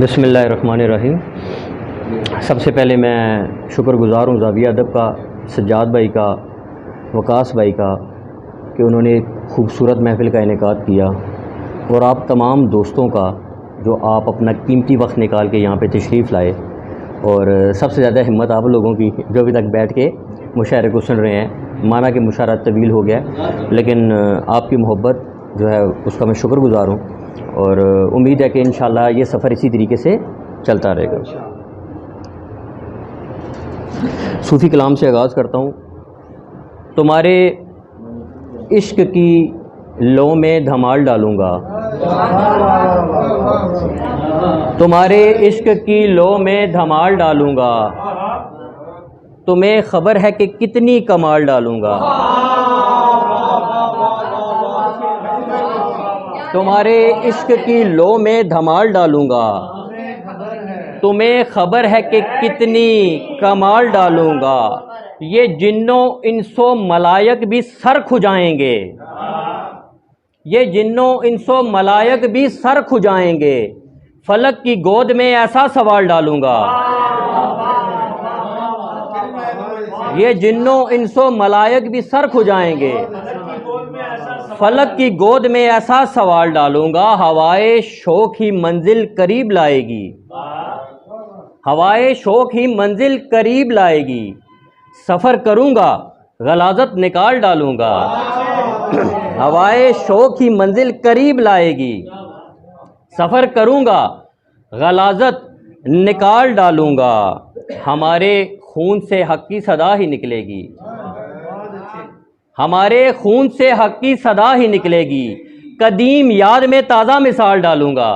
بسم اللہ الرحمن الرحیم۔ سب سے پہلے میں شکر گزار ہوں زاویہ ادب کا، سجاد بھائی کا، وقاص بھائی کا کہ انہوں نے خوبصورت محفل کا انعقاد کیا، اور آپ تمام دوستوں کا جو آپ اپنا قیمتی وقت نکال کے یہاں پہ تشریف لائے، اور سب سے زیادہ ہمت آپ لوگوں کی جو ابھی تک بیٹھ کے مشاعرے کو سن رہے ہیں۔ مانا کہ مشاعرہ طویل ہو گیا، لیکن آپ کی محبت جو ہے اس کا میں شکر گزار ہوں، اور امید ہے کہ انشاءاللہ یہ سفر اسی طریقے سے چلتا رہے گا۔ صوفی کلام سے آغاز کرتا ہوں۔ تمہارے عشق کی لو میں دھمال ڈالوں گا، تمہارے عشق کی لو میں دھمال ڈالوں گا، تمہیں خبر ہے کہ کتنی کمال ڈالوں گا، تمہارے عشق کی لو میں دھمال ڈالوں گا، تمہیں خبر ہے کہ کتنی کمال ڈالوں گا، یہ جنوں انسو ملائک بھی سر کھجائیں گے، یہ جنوں انسو ملائک بھی سر کھجائیں گے، فلک کی گود میں ایسا سوال ڈالوں گا، یہ جنوں انسو ملائک بھی سر کھجائیں گے، فلک کی گود میں ایسا سوال ڈالوں گا، ہوائے شوق ہی منزل قریب لائے گی، ہوائے شوق ہی منزل قریب لائے گی، سفر کروں گا غلاظت نکال ڈالوں گا، ہوائے شوق ہی منزل قریب لائے گی، سفر کروں گا غلاظت نکال ڈالوں گا، ہمارے خون سے حق کی صدا ہی نکلے گی، ہمارے خون سے حق کی صدا ہی نکلے گی، قدیم یاد میں تازہ مثال ڈالوں گا،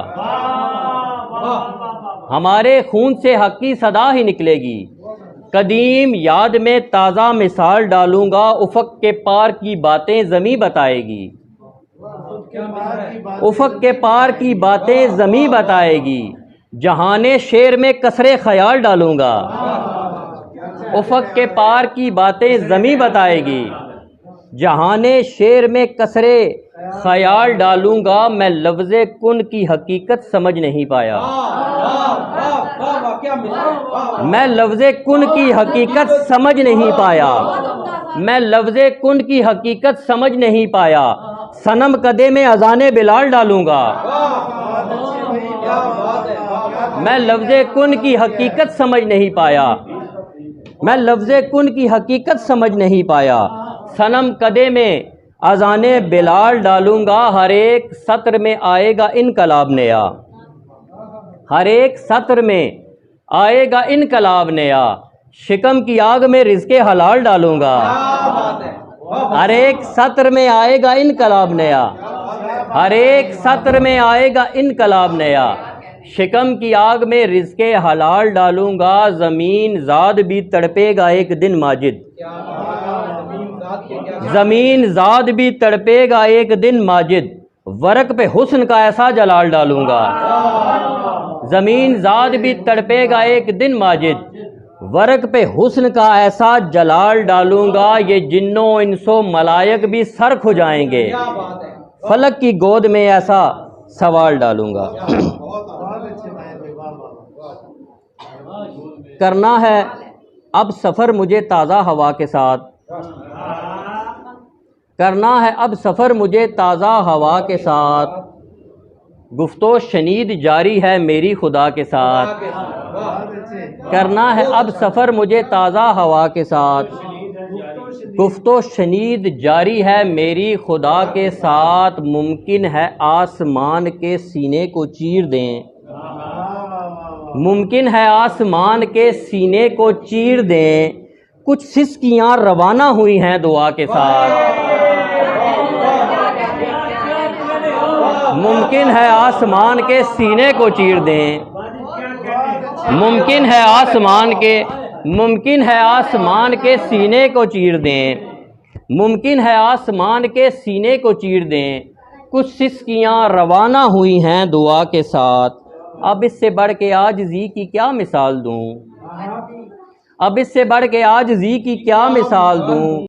ہمارے خون سے حق کی صدا ہی نکلے گی، قدیم یاد میں تازہ مثال ڈالوں گا، افق کے پار کی باتیں زمیں بتائے گی، افق کے پار کی باتیں زمیں بتائے گی، جہان شعر میں قصر خیال ڈالوں گا، افق کے پار کی باتیں زمیں بتائے گی، جہان شعر میں قصر خیال ڈالوں گا، میں لفظ کن کی حقیقت سمجھ نہیں پایا، میں لفظ کن کی حقیقت سمجھ نہیں پایا، میں لفظ کن کی حقیقت سمجھ نہیں پایا، صنم قدے میں اذان بلال ڈالوں گا، میں لفظ کن کی حقیقت سمجھ نہیں پایا، میں لفظ کن کی حقیقت سمجھ نہیں پایا، صنم قدے میں اذان بلال ڈالوں گا، ہر ایک سطر میں آئے گا انقلاب نیا، ہر ایک سطر میں آئے گا انقلاب نیا، شکم کی آگ میں رزق حلال ڈالوں گا، ہر ایک سطر میں آئے گا انقلاب نیا، ہر ایک سطر میں آئے گا انقلاب نیا، شکم کی آگ میں رزق حلال ڈالوں گا، زمین ذات بھی تڑپے گا ایک دن ماجد، زمین ذات بھی تڑپے گا ایک دن ماجد، ورق پہ حسن کا ایسا جلال ڈالوں گا، زمین ذات بھی تڑپے گا ایک دن ماجد، ورق پہ حسن کا ایسا جلال ڈالوں گا، یہ جنوں انسو ملائک بھی سر کھجائیں گے، فلک کی گود میں ایسا سوال ڈالوں گا۔ کرنا ہے اب سفر مجھے تازہ ہوا کے ساتھ، کرنا ہے اب سفر مجھے تازہ ہوا کے ساتھ، گفتو شنید جاری ہے میری خدا کے ساتھ، کرنا ہے اب سفر مجھے تازہ ہوا کے ساتھ، گفتو شنید جاری ہے میری خدا کے ساتھ، ممکن ہے آسمان کے سینے کو چیر دیں، ممکن ہے آسمان کے سینے کو چیر دیں، کچھ سسکیاں روانہ ہوئی ہیں دعا کے ساتھ، ممکن ہے آسمان کے سینے کو چیر دیں، ممکن ہے آسمان کے سینے کو چیر دیں، ممکن ہے آسمان کے سینے کو چیر دیں، کچھ سسکیاں روانہ ہوئی ہیں دعا کے ساتھ، اب اس سے بڑھ کے عاجزی کی کیا مثال دوں، اب اس سے بڑھ کے عاجزی کی کیا مثال دوں،